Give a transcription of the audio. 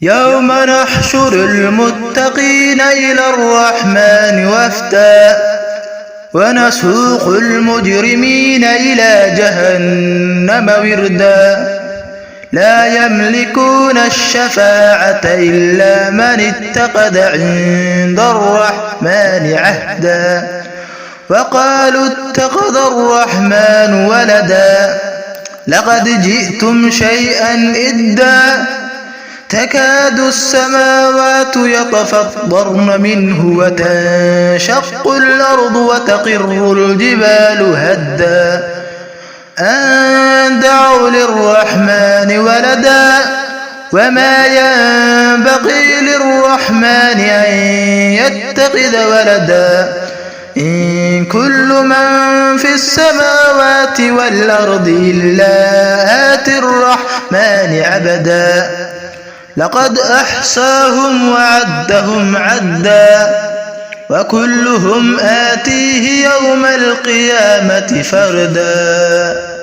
يوم نحشر المتقين إلى الرحمن وفدا ونسوق المجرمين إلى جهنم وردا لا يملكون الشفاعة إلا من اتخذ عند الرحمن عهدا وقالوا اتخذ الرحمن ولدا لقد جئتم شيئا إدا تكاد السماوات يتفطرن منه وتنشق الأرض وتقر الجبال هدا أن دعوا للرحمن ولدا وما ينبغي للرحمن أن يتخذ ولدا إن كل من في السماوات والأرض إلا آتي الرحمن عبدا لقد أحصاهم وعدهم عدا وكلهم آتيه يوم القيامة فردا.